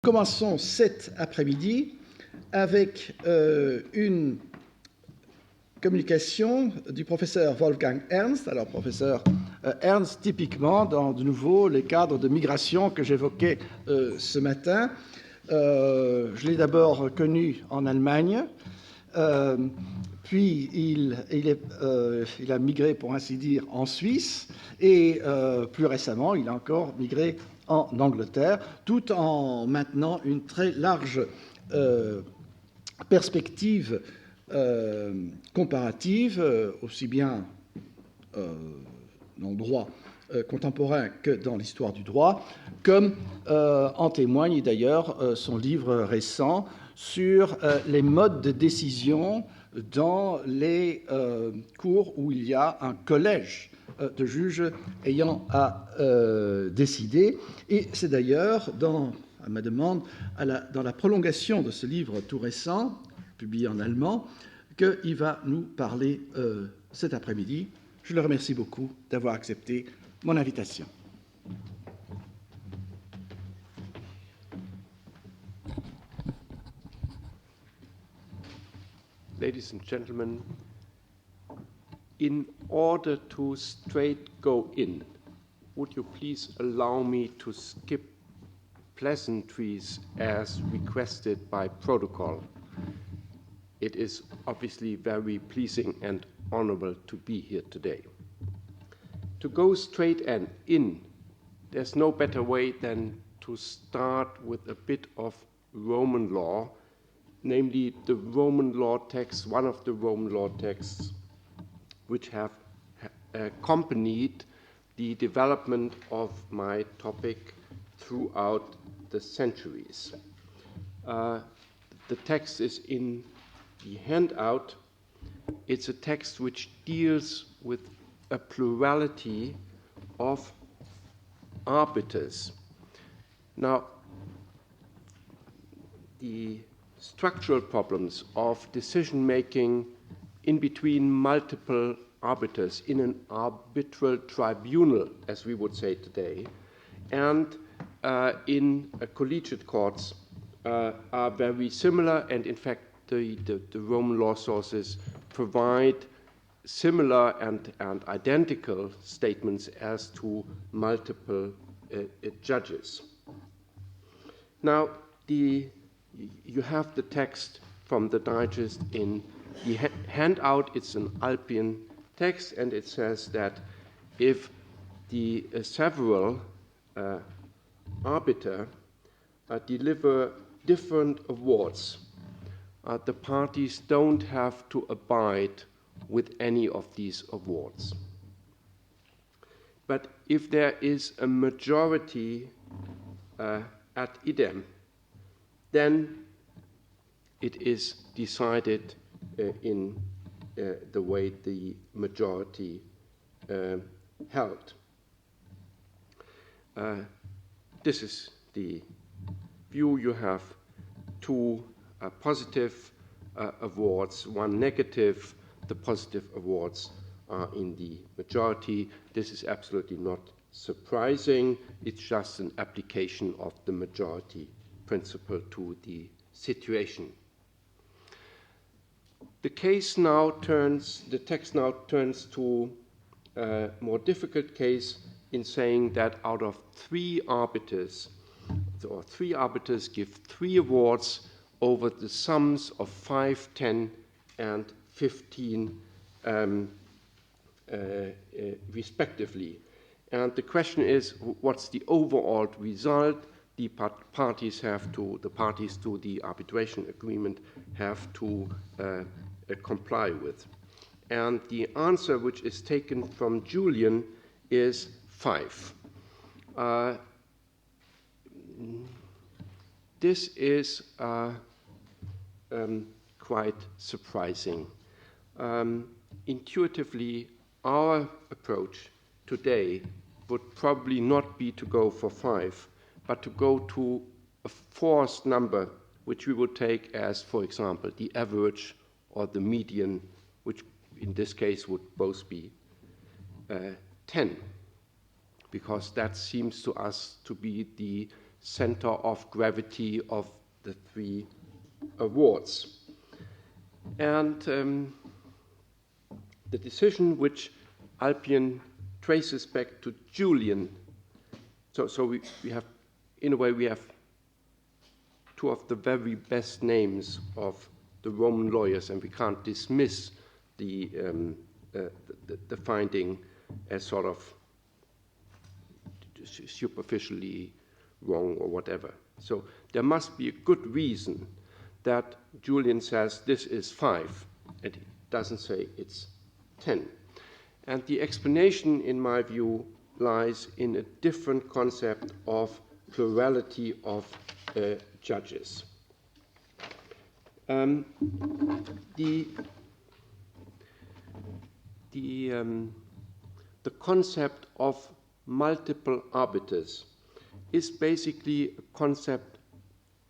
Commençons cet après-midi avec une communication du professeur Wolfgang Ernst. Alors, professeur Ernst, typiquement, dans de nouveau les cadres de migration que j'évoquais ce matin. Je l'ai d'abord connu en Allemagne, puis il a migré, pour ainsi dire, en Suisse, et plus récemment, il a encore migré en Angleterre, tout en maintenant une très large perspective comparative, aussi bien dans le droit contemporain que dans l'histoire du droit, comme en témoigne d'ailleurs son livre récent sur les modes de décision dans les cours où il y a un collège de juges ayant à décider. Et c'est d'ailleurs, à ma demande, dans la prolongation de ce livre tout récent, publié en allemand, qu'il va nous parler cet après-midi. Je le remercie beaucoup d'avoir accepté mon invitation. Ladies and gentlemen, in order to straight go in, would you please allow me to skip pleasantries as requested by protocol? It is obviously very pleasing and honorable to be here today. To go straight and in, there's no better way than to start with a bit of Roman law, namely the Roman law texts, one of the Roman law texts which have accompanied the development of my topic throughout the centuries. The text is in the handout. It's a text which deals with a plurality of arbiters. Now, the structural problems of decision-making in between multiple arbiters in an arbitral tribunal, as we would say today, and in collegiate courts are very similar, and in fact the Roman law sources provide similar and identical statements as to multiple judges. Now, you have the text from the digest in the handout. It's an Alpian text, and it says that if the several arbiter deliver different awards, the parties don't have to abide with any of these awards. But if there is a majority ad idem, then it is decided in the way the majority held. This is the view. You have two positive awards, one negative. The positive awards are in the majority. This is absolutely not surprising. It's just an application of the majority principle to the situation. The text now turns to a more difficult case in saying that out of three arbiters give three awards over the sums of 5, 10, and 15 respectively. And the question is, what's the overall result? The parties to the arbitration agreement have to comply with. And the answer, which is taken from Julian, is 5. This is quite surprising. Intuitively, our approach today would probably not be to go for 5, but to go to a forced number, which we would take as, for example, the average or the median, which in this case would both be 10, because that seems to us to be the center of gravity of the three awards. And the decision which Alpian traces back to Julian, so we have, in a way, we have two of the very best names of the Roman lawyers, and we can't dismiss the finding as sort of superficially wrong or whatever. So there must be a good reason that Julian says this is 5, and he doesn't say it's 10. And the explanation, in my view, lies in a different concept of plurality of judges. The concept of multiple arbiters is basically a concept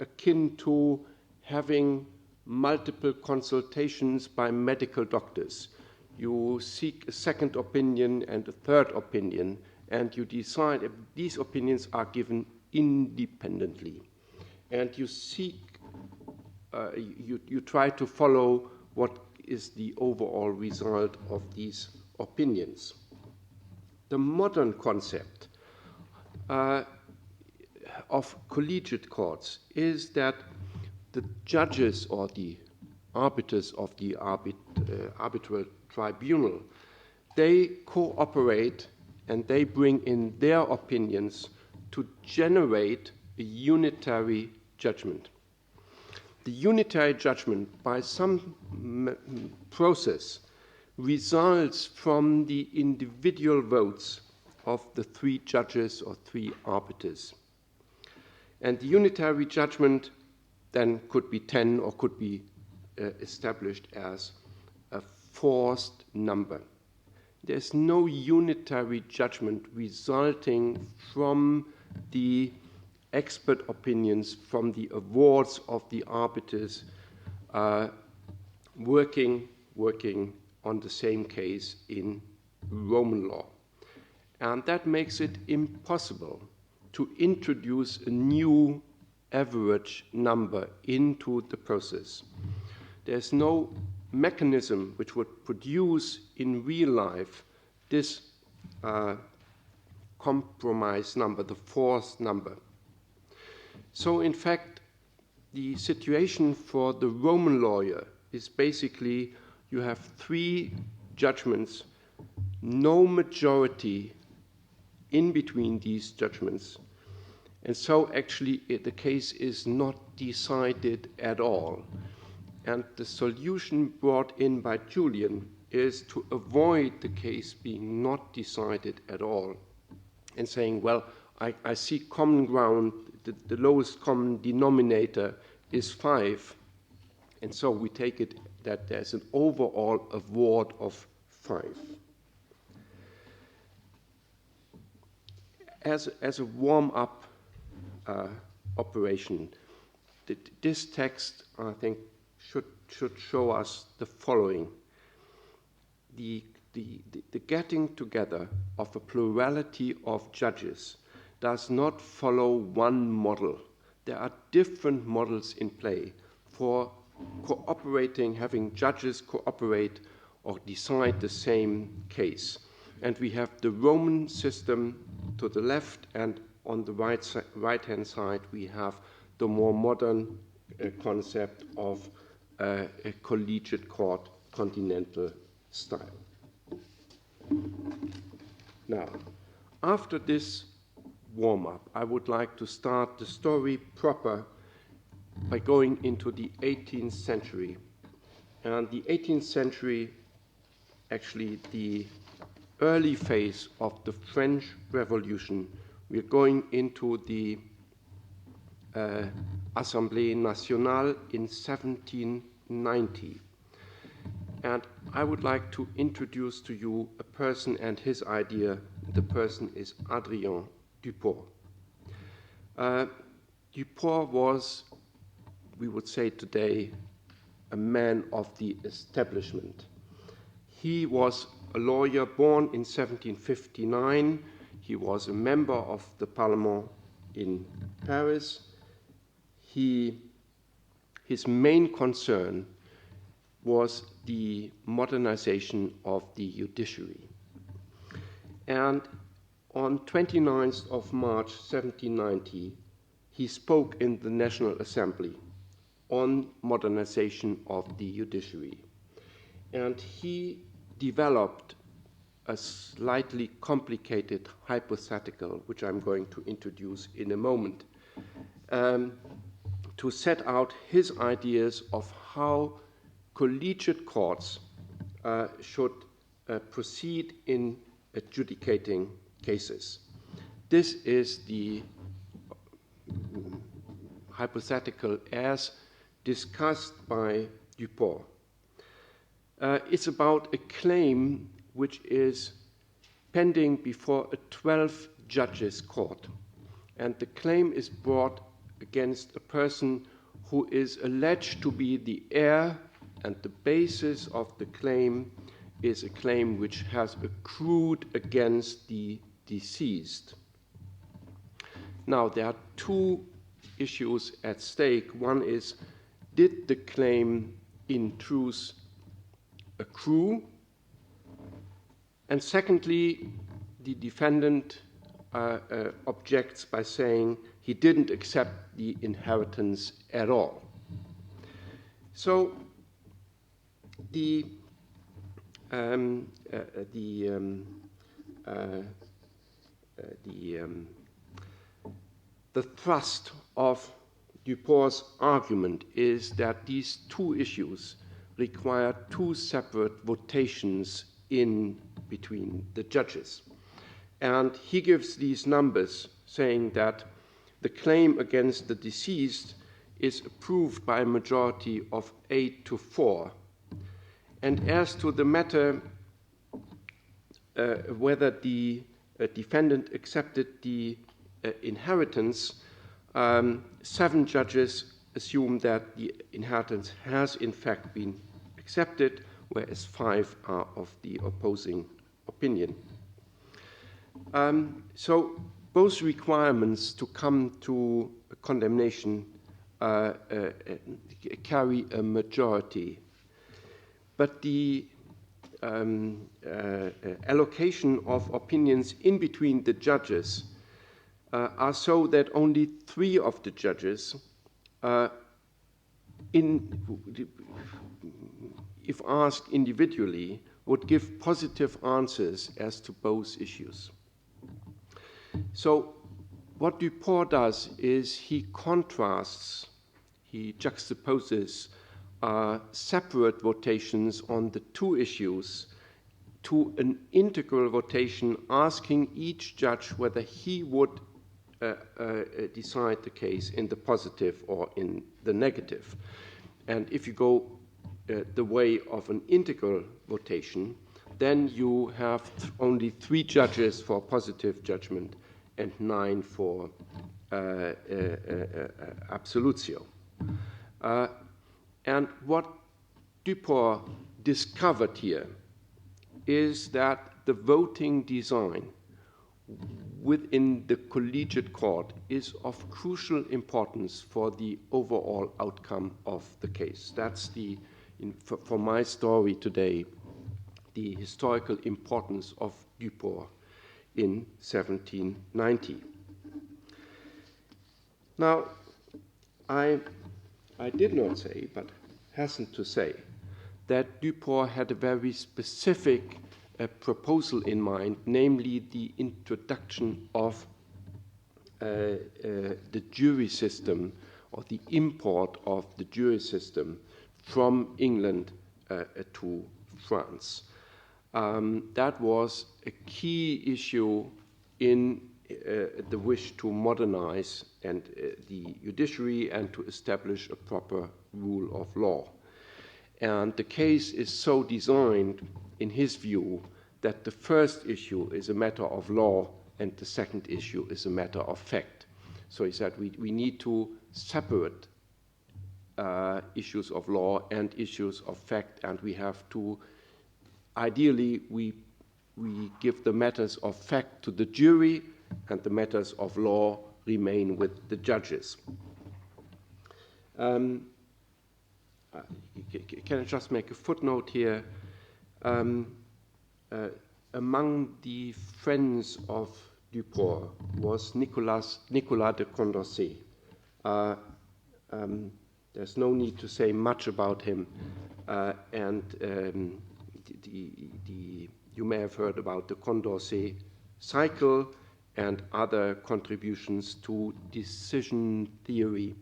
akin to having multiple consultations by medical doctors. You seek a second opinion and a third opinion, and you decide if these opinions are given independently. And you seek, you try to follow what is the overall result of these opinions. The modern concept of collegiate courts is that the judges or the arbiters of the arbitral tribunal, they cooperate and they bring in their opinions to generate a unitary judgment. The unitary judgment, by some process, results from the individual votes of the 3 judges or 3 arbiters. And the unitary judgment then could be 10 or could be established as a forced number. There's no unitary judgment resulting from the expert opinions, from the awards of the arbiters working on the same case in Roman law. And that makes it impossible to introduce a new average number into the process. There's no mechanism which would produce in real life this compromise number, the forced number. So in fact, the situation for the Roman lawyer is basically you have 3 judgments, no majority in between these judgments. And so actually the case is not decided at all. And the solution brought in by Julian is to avoid the case being not decided at all and saying, well, I see common ground, the lowest common denominator is 5, and so we take it that there's an overall award of 5. As a warm-up operation, this text, I think, should show us the following. The getting together of a plurality of judges does not follow one model. There are different models in play for cooperating, having judges cooperate or decide the same case. And we have the Roman system to the left, and on the right-hand side, we have the more modern concept of a collegiate court, continental style. Now, after this warm-up, I would like to start the story proper by going into the 18th century. And the 18th century, actually the early phase of the French Revolution, we're going into the Assemblée Nationale in 1790. And I would like to introduce to you a person and his idea. The person is Adrien Duport. Duport was, we would say today, a man of the establishment. He was a lawyer born in 1759. He was a member of the Parliament in Paris. His main concern was the modernization of the judiciary. And on 29th of March 1790, he spoke in the National Assembly on modernization of the judiciary. And he developed a slightly complicated hypothetical, which I'm going to introduce in a moment, to set out his ideas of how collegiate courts should proceed in adjudicating cases. This is the hypothetical as discussed by Dupont. It's about a claim which is pending before a 12 judges court. And the claim is brought against a person who is alleged to be the heir, and the basis of the claim is a claim which has accrued against the deceased. Now, there are two issues at stake. One is, did the claim in truth accrue? And secondly, the defendant objects by saying he didn't accept the inheritance at all. So the thrust of Dupont's argument is that these two issues require two separate votations in between the judges. And he gives these numbers saying that the claim against the deceased is approved by a majority of 8-4. And as to the matter whether the defendant accepted the inheritance, 7 judges assume that the inheritance has in fact been accepted, whereas 5 are of the opposing opinion. So both requirements to come to a condemnation carry a majority, but the allocation of opinions in between the judges are so that only 3 of the judges, if asked individually, would give positive answers as to both issues. So what Dupont does is he contrasts, he juxtaposes separate votations on the 2 issues to an integral votation asking each judge whether he would decide the case in the positive or in the negative. And if you go the way of an integral votation, then you have only 3 judges for positive judgment and 9 for absolutio. And what Dupont discovered here is that the voting design within the collegiate court is of crucial importance for the overall outcome of the case. That's for my story today, the historical importance of Dupont in 1790. Now, I did not say, but hasten to say, that Dupont had a very specific proposal in mind, namely the introduction of the jury system, or the import of the jury system from England to France. That was a key issue in the wish to modernize the judiciary and to establish a proper rule of law. And the case is so designed, in his view, that the first issue is a matter of law and the second issue is a matter of fact. So he said we need to separate issues of law and issues of fact, and we have to, ideally, we give the matters of fact to the jury and the matters of law remain with the judges. Can I just make a footnote here? Among the friends of Duport was Nicolas de Condorcet. There's no need to say much about him, you may have heard about the Condorcet cycle and other contributions to decision theory.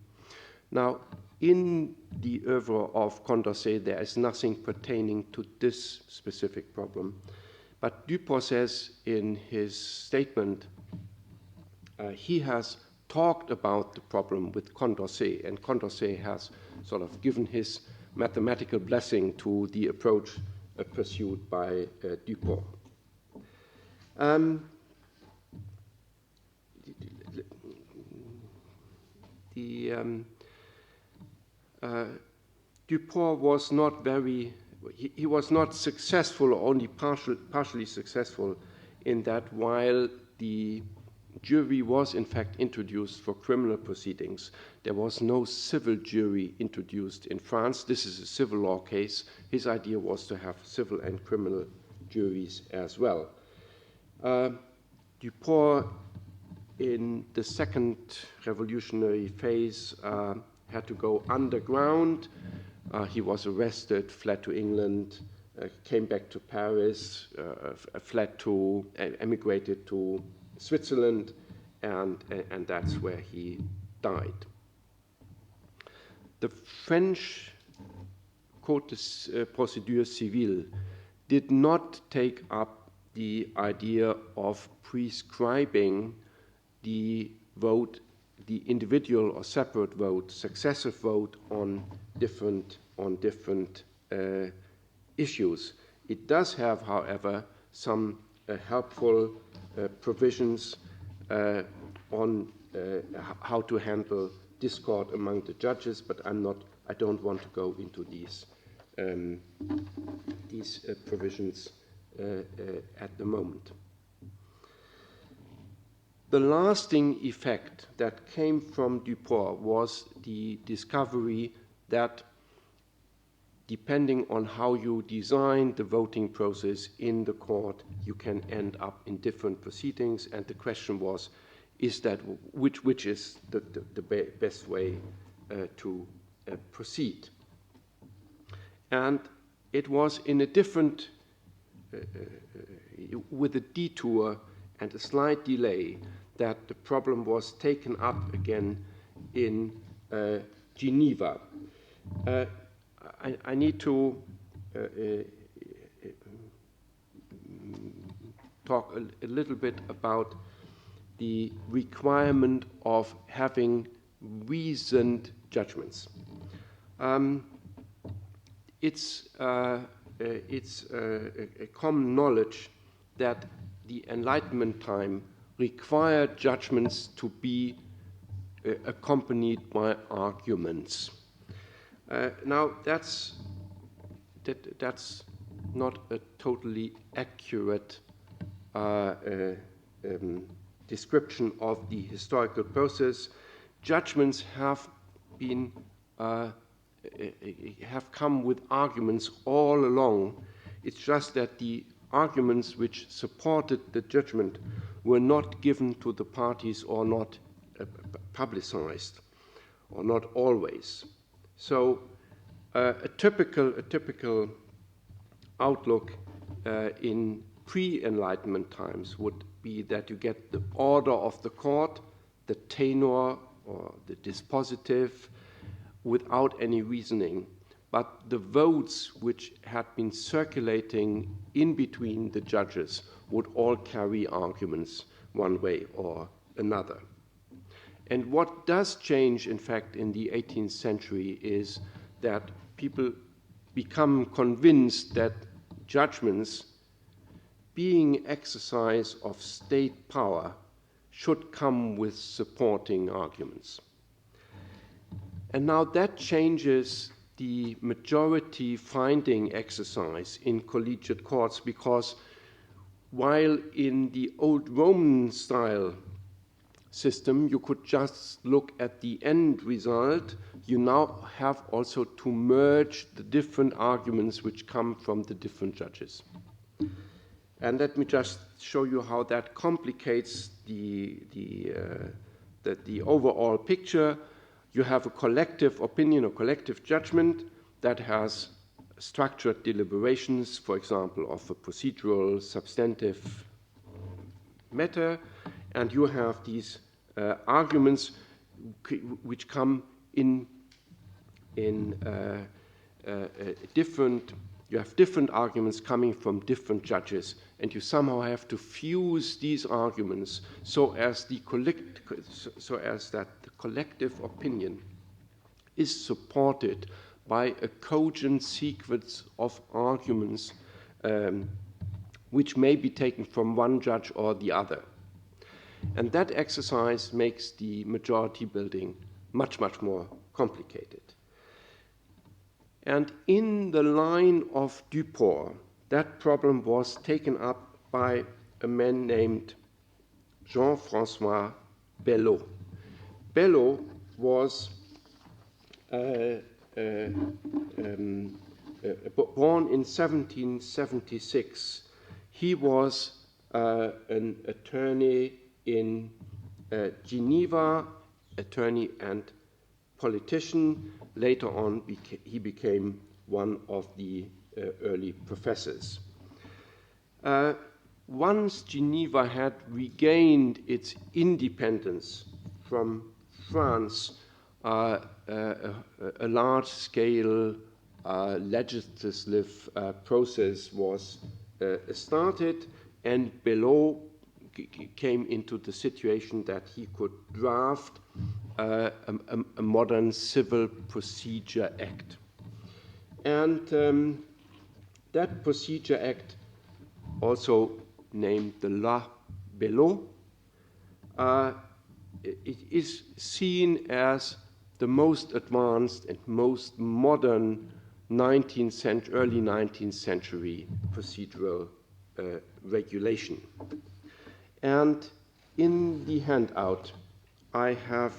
Now, in the oeuvre of Condorcet, there is nothing pertaining to this specific problem. But Duport says in his statement, he has talked about the problem with Condorcet, and Condorcet has sort of given his mathematical blessing to the approach pursued by Duport. Duport was not very, he was not successful, or only partially successful, in that while the jury was in fact introduced for criminal proceedings, there was no civil jury introduced in France. This is a civil law case. His idea was to have civil and criminal juries as well. Duport, in the second revolutionary phase, had to go underground. He was arrested, fled to England, came back to Paris, emigrated to Switzerland, and that's where he died. The French Code de Procédure Civile did not take up the idea of prescribing the vote, the individual or separate vote, successive vote on different issues. It does have, however, some helpful provisions on how to handle discord among the judges, but I don't want to go into these provisions at the moment. The lasting effect that came from Duport was the discovery that depending on how you design the voting process in the court, you can end up in different proceedings. And the question was, is that which is the best way to proceed? And it was in a different, with a detour and a slight delay, that the problem was taken up again in Geneva. I need to talk a little bit about the requirement of having reasoned judgments. It's a common knowledge that the Enlightenment time required judgments to be accompanied by arguments. Now, that's not a totally accurate description of the historical process. Judgments have been have come with arguments all along. It's just that the arguments which supported the judgment were not given to the parties or not publicized, or not always. So a typical outlook in pre-Enlightenment times would be that you get the order of the court, the tenor or the dispositive, without any reasoning. But the votes which had been circulating in between the judges would all carry arguments one way or another. And what does change, in fact, in the 18th century is that people become convinced that judgments, being exercise of state power, should come with supporting arguments. And now that changes the majority finding exercise in collegiate courts, because while in the old Roman style system, you could just look at the end result. You now have also to merge the different arguments which come from the different judges. And let me just show you how that complicates the overall picture. You have a collective opinion or collective judgment that has structured deliberations, for example, of a procedural, substantive matter, and you have these arguments which come in different. You have different arguments coming from different judges, and you somehow have to fuse these arguments so as that the collective opinion is supported by a cogent sequence of arguments which may be taken from one judge or the other. And that exercise makes the majority building much, much more complicated. And in the line of Duport, that problem was taken up by a man named Jean-François Belot. Belot was born in 1776. He was an attorney in Geneva, attorney and politician. Later on, he became one of the early professors. Once Geneva had regained its independence from France, a large-scale legislative process was started, and Belot came into the situation that he could draft a modern civil procedure act. And that procedure act, also named the La Belot, it is seen as the most advanced and most modern early 19th century procedural regulation. And in the handout, I have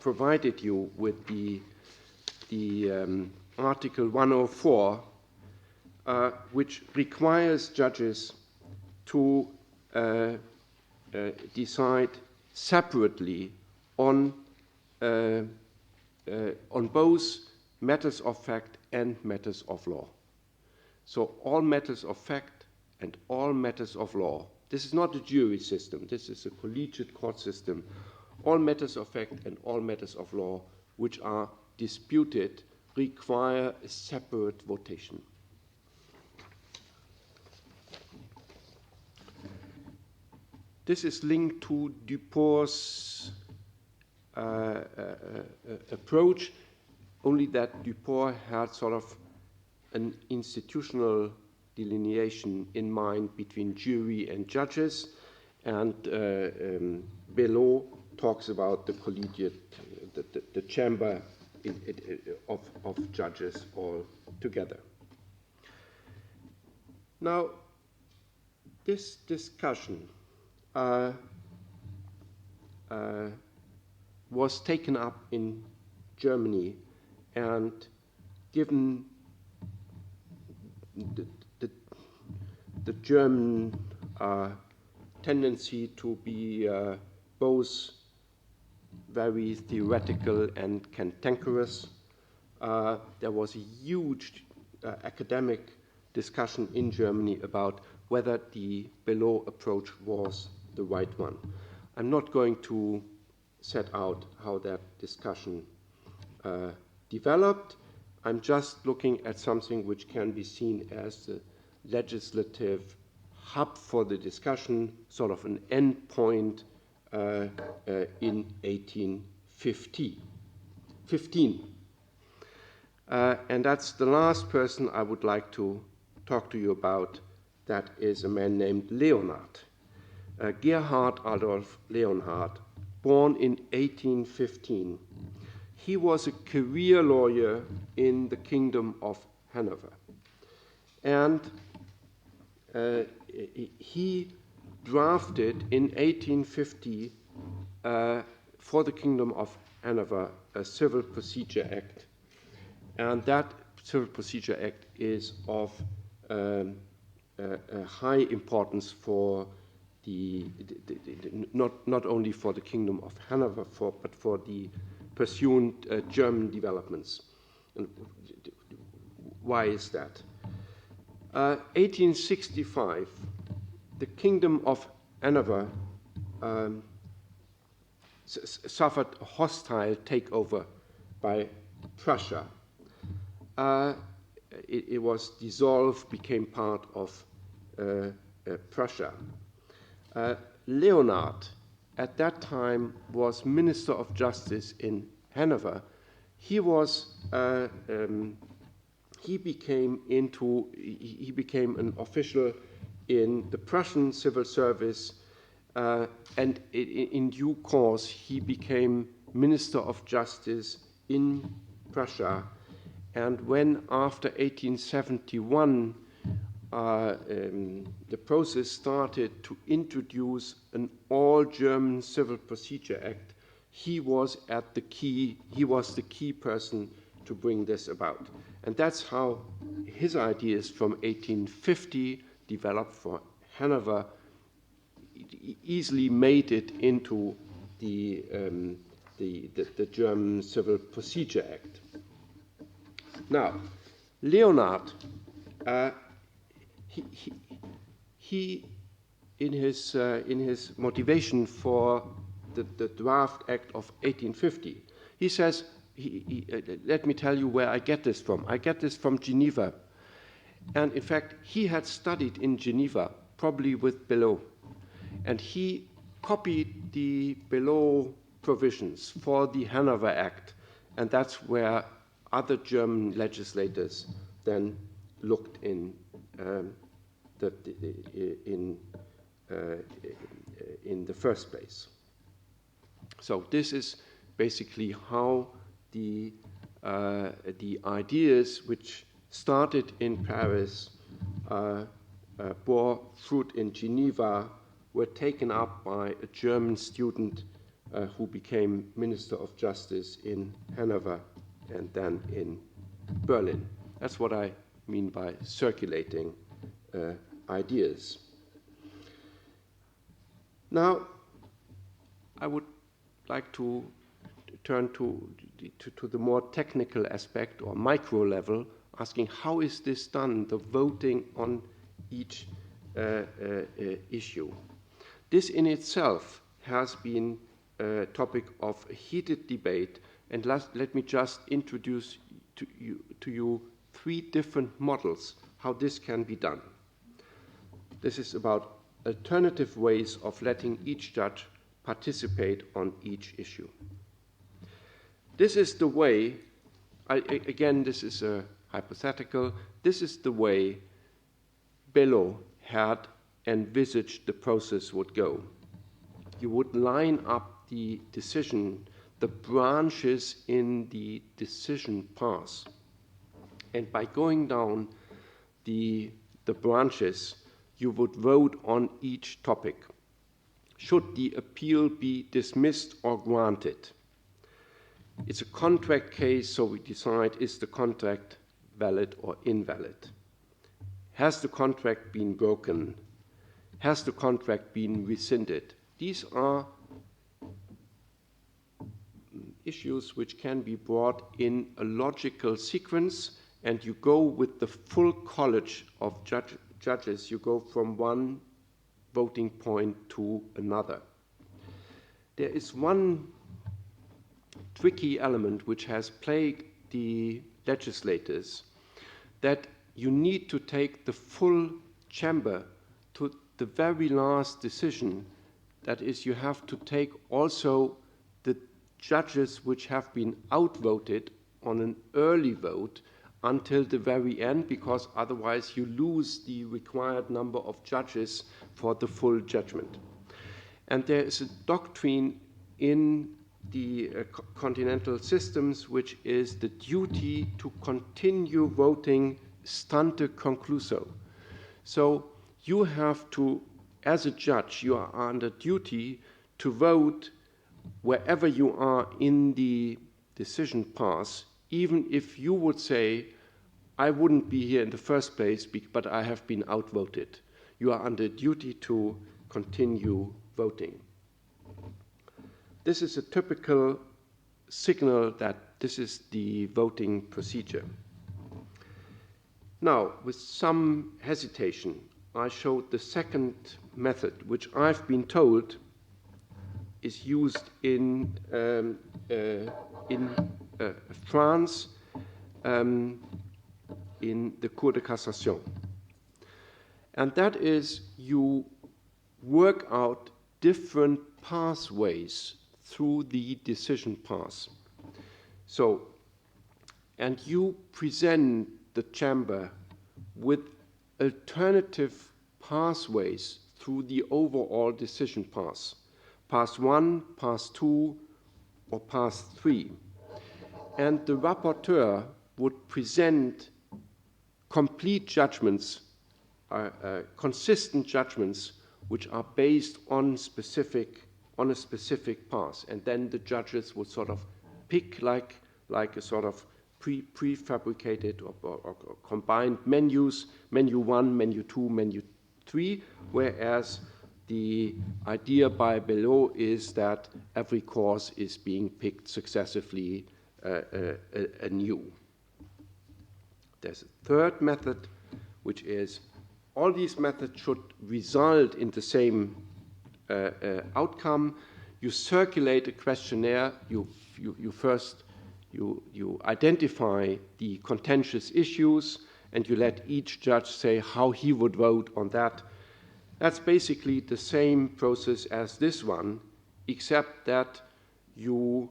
provided you with the Article 104, which requires judges to decide separately on both matters of fact and matters of law. So all matters of fact and all matters of law. This is not a jury system. This is a collegiate court system. All matters of fact and all matters of law which are disputed require a separate votation. This is linked to Duport's approach, only that Duport had sort of an institutional delineation in mind between jury and judges, and Belot talks about the collegiate, the chamber of judges all together. Now, this discussion was taken up in Germany, and given the German tendency to be both very theoretical and cantankerous, there was a huge academic discussion in Germany about whether the Belot approach was the right one. I'm not going to set out how that discussion developed. I'm just looking at something which can be seen as the legislative hub for the discussion, sort of an end point in 1815. And that's the last person I would like to talk to you about. That is a man named Leonhard. Gerhard Adolf Leonhard, born in 1815. He was a career lawyer in the Kingdom of Hanover. And he drafted in 1850 for the Kingdom of Hanover a Civil Procedure Act, and that Civil Procedure Act is of a high importance for not only for the Kingdom of Hanover, but for the pursuant German developments. And why is that? 1865, the Kingdom of Hanover suffered a hostile takeover by Prussia. It was dissolved, became part of Prussia. Leonhard, at that time, was Minister of Justice in Hanover. He became an official in the Prussian civil service, and in due course he became Minister of Justice in Prussia. And when, after 1871, the process started to introduce an all-German Civil Procedure Act, he was the key person to bring this about. And that's how his ideas from 1850 developed for Hanover, easily made it into the German Civil Procedure Act. Now, Leonhard, he in his motivation for the draft act of 1850, he says, let me tell you where I get this from. I get this from Geneva. And in fact, he had studied in Geneva, probably with Belot. And he copied the Belot provisions for the Hanover Act. And that's where other German legislators then looked in the first place. So this is basically how the ideas which started in Paris, bore fruit in Geneva, were taken up by a German student who became Minister of Justice in Hanover and then in Berlin. That's what I mean by circulating ideas. Now, I would like to turn to the more technical aspect or micro level, asking how is this done, the voting on each issue. This in itself has been a topic of heated debate, and let me just introduce to you three different models how this can be done. This is about alternative ways of letting each judge participate on each issue. This is the way, again, this is a hypothetical, this is the way Belot had envisaged the process would go. You would line up the decision, the branches in the decision path, and by going down the branches, you would vote on each topic. Should the appeal be dismissed or granted? It's a contract case, so we decide, is the contract valid or invalid? Has the contract been broken? Has the contract been rescinded? These are issues which can be brought in a logical sequence, and you go with the full college of judges. You go from one voting point to another. There is one tricky element which has plagued the legislators, that you need to take the full chamber to the very last decision. That is, you have to take also the judges which have been outvoted on an early vote until the very end, because otherwise you lose the required number of judges for the full judgment. And there is a doctrine in the continental systems which is the duty to continue voting stante concluso. So you have to, as a judge, you are under duty to vote wherever you are in the decision path, even if you would say, I wouldn't be here in the first place, but I have been outvoted. You are under duty to continue voting. This is a typical signal that this is the voting procedure. Now, with some hesitation, I showed the second method, which I've been told is used in France, in the Cour de Cassation. And that is, you work out different pathways through the decision path. So, and you present the chamber with alternative pathways through the overall decision path. Path 1, path 2, or path 3. And the rapporteur would present complete judgments, consistent judgments, which are based on a specific path. And then the judges would sort of pick like a sort of prefabricated or combined menus, menu 1, menu 2, menu 3, whereas the idea by below is that every course is being picked successively anew. There's a third method, which is all these methods should result in the same outcome. You circulate a questionnaire. You identify the contentious issues, and you let each judge say how he would vote on that. That's basically the same process as this one, except that you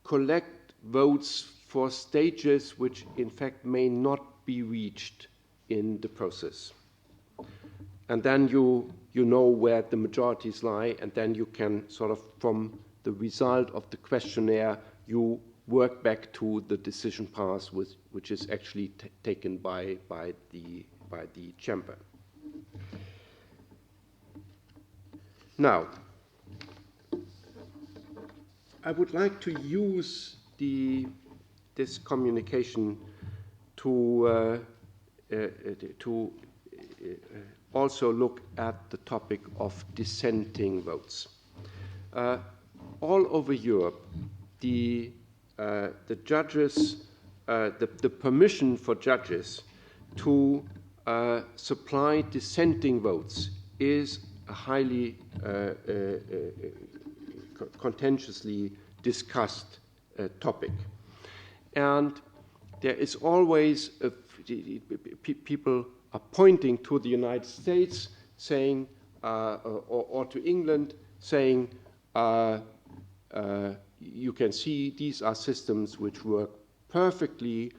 collect votes for stages which in fact may not be reached in the process. And then you know where the majorities lie, and then you can sort of, from the result of the questionnaire, you work back to the decision path which is actually taken by the chamber. Now, I would like to use this communication to also look at the topic of dissenting votes. All over Europe, the judges, the permission for judges to supply dissenting votes is a highly contentiously discussed topic. And there is always, people are pointing to the United States, saying, or to England, saying, you can see these are systems which work perfectly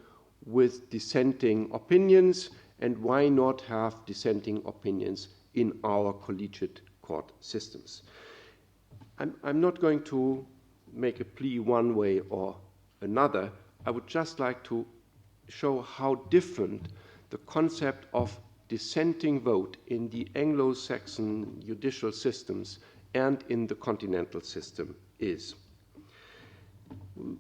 with dissenting opinions, and why not have dissenting opinions in our collegiate court systems? I'm not going to make a plea one way or another. I would just like to show how different the concept of dissenting vote in the Anglo-Saxon judicial systems and in the continental system is.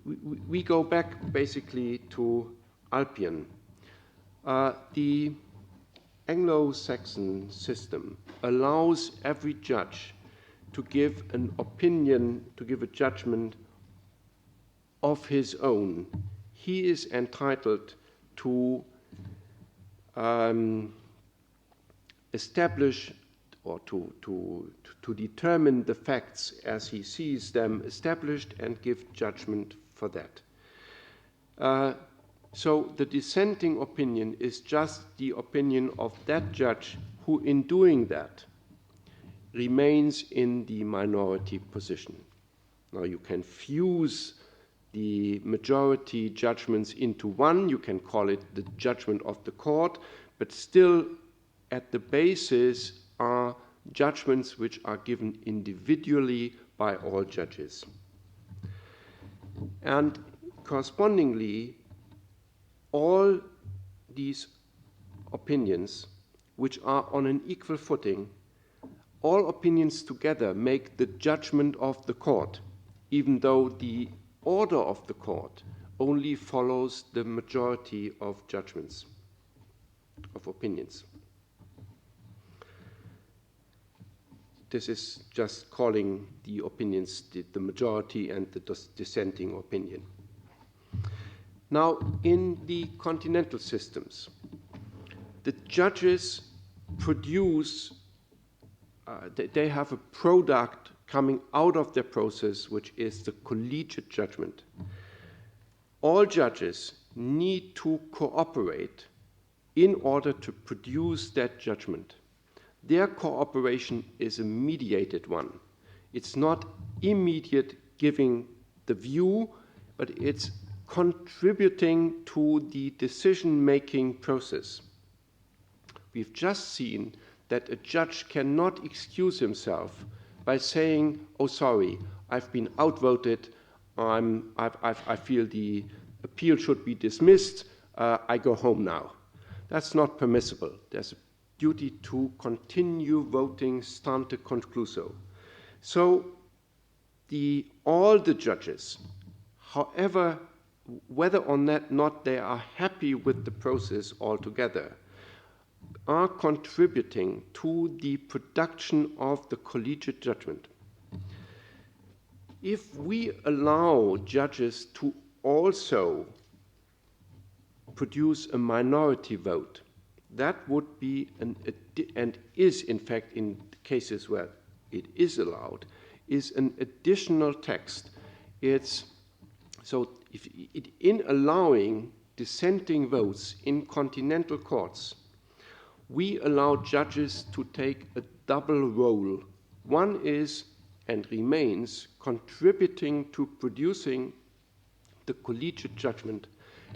We go back basically to Alpian. The Anglo-Saxon system allows every judge to give an opinion, to give a judgment of his own. He is entitled to establish or to determine the facts as he sees them established and give judgment for that. So the dissenting opinion is just the opinion of that judge who, in doing that, remains in the minority position. Now you can fuse the majority judgments into one, you can call it the judgment of the court, but still at the basis are judgments which are given individually by all judges. And correspondingly, all these opinions, which are on an equal footing, all opinions together make the judgment of the court, even though the order of the court only follows the majority of judgments, of opinions. This is just calling the opinions the majority and the dissenting opinion. Now, in the continental systems, the judges produce, they have a product coming out of their process, which is the collegiate judgment. All judges need to cooperate in order to produce that judgment. Their cooperation is a mediated one. It's not immediate giving the view, but it's contributing to the decision-making process. We've just seen that a judge cannot excuse himself by saying, oh, sorry, I've been outvoted, I feel the appeal should be dismissed, I go home now. That's not permissible. There's a duty to continue voting stante concluso. So all the judges, however, whether or not they are happy with the process altogether, are contributing to the production of the collegiate judgment. If we allow judges to also produce a minority vote, that would be, and is in fact in cases where it is allowed, is an additional text. In allowing dissenting votes in continental courts, we allow judges to take a double role. One is and remains contributing to producing the collegiate judgment,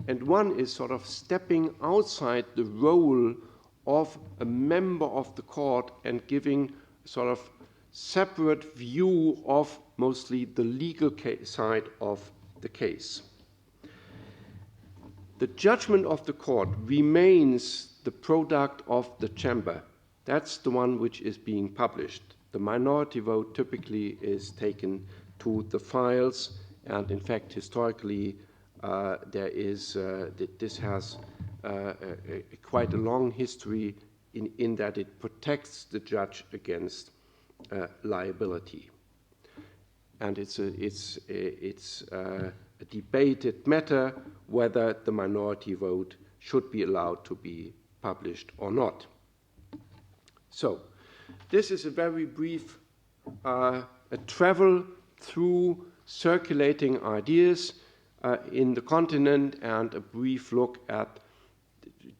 and one is sort of stepping outside the role of a member of the court and giving sort of separate view of mostly the legal side of the case. The judgment of the court remains the product of the chamber. That's the one which is being published. The minority vote typically is taken to the files, and in fact, historically, this has quite a long history in that it protects the judge against liability. And it's a debated matter whether the minority vote should be allowed to be published or not. So, this is a very brief a travel through circulating ideas in the continent and a brief look at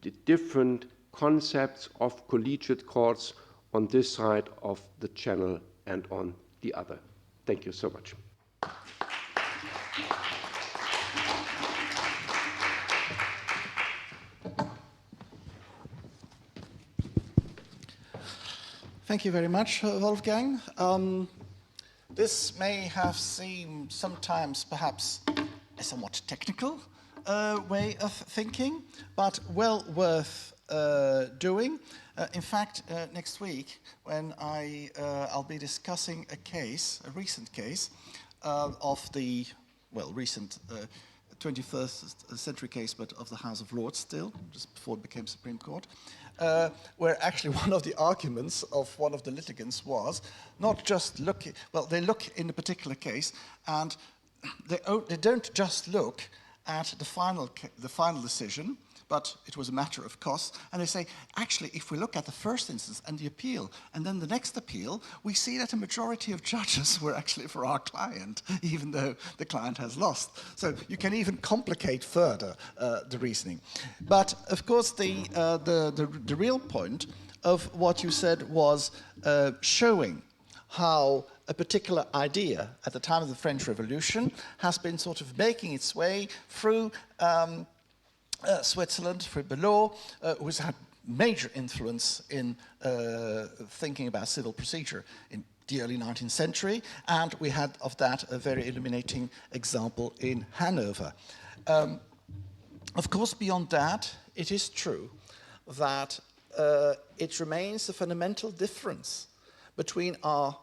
the different concepts of collegiate courts on this side of the channel and on the other. Thank you so much. Thank you very much, Wolfgang. This may have seemed sometimes perhaps a somewhat technical way of thinking, but well worth doing. In fact, next week, when I'll be discussing a recent case of the, recent 21st century case, but of the House of Lords still, just before it became Supreme Court, where actually one of the arguments of one of the litigants was not just looking, they look in a particular case, and they don't just look at the final decision, but it was a matter of cost, and they say, actually, if we look at the first instance and the appeal, and then the next appeal, we see that a majority of judges were actually for our client, even though the client has lost. So you can even complicate further the reasoning. But of course, the real point of what you said was showing how a particular idea at the time of the French Revolution has been sort of making its way through Switzerland, through Below, who's had major influence in thinking about civil procedure in the early 19th century, and we had of that a very illuminating example in Hanover. Of course, beyond that, it is true that it remains a fundamental difference between our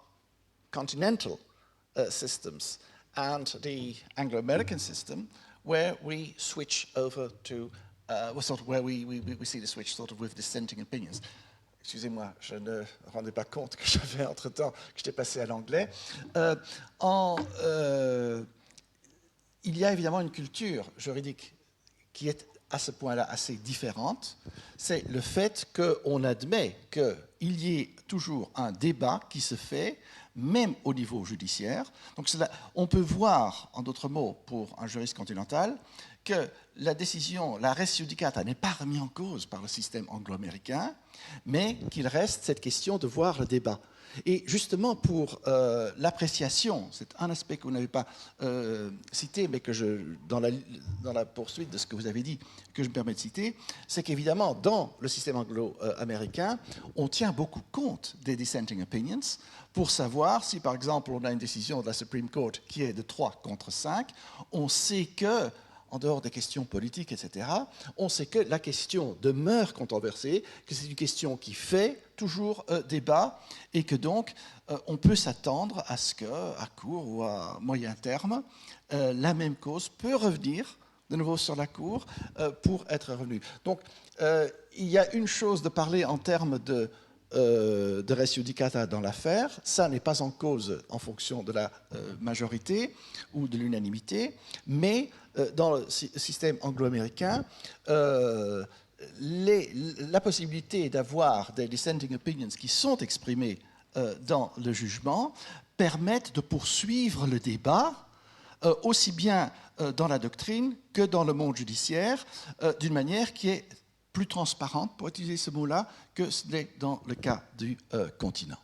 continental systems and the Anglo-American system, where we switch over to, where we see the switch sort of with dissenting opinions. Excusez-moi, je ne rendais pas compte que j'avais entre-temps, que j'étais passé à l'anglais. Il y a évidemment une culture juridique qui est à ce point-là assez différente. C'est le fait qu'on admet qu'il y ait toujours un débat qui se fait, même au niveau judiciaire. Donc on peut voir, en d'autres mots, pour un juriste continental, que la décision, la res judicata, n'est pas remise en cause par le système anglo-américain, mais qu'il reste cette question de voir le débat. Et justement, pour l'appréciation, c'est un aspect que vous n'avez pas cité, mais que dans la poursuite de ce que vous avez dit, que je me permets de citer, c'est qu'évidemment, dans le système anglo-américain, on tient beaucoup compte des dissenting opinions pour savoir si, par exemple, on a une décision de la Supreme Court qui est de 3 contre 5, on sait que, en dehors des questions politiques, etc., on sait que la question demeure controversée, que c'est une question qui fait toujours débat, et que donc on peut s'attendre à ce qu'à court ou à moyen terme, la même cause peut revenir de nouveau sur la Cour pour être revenue. Donc il y a une chose de parler en termes de res judicata dans l'affaire, ça n'est pas en cause en fonction de la majorité ou de l'unanimité, mais dans le système anglo-américain, la possibilité d'avoir des dissenting opinions qui sont exprimées dans le jugement permettent de poursuivre le débat aussi bien dans la doctrine que dans le monde judiciaire d'une manière qui est plus transparente, pour utiliser ce mot-là, que ce n'est dans le cas du continent.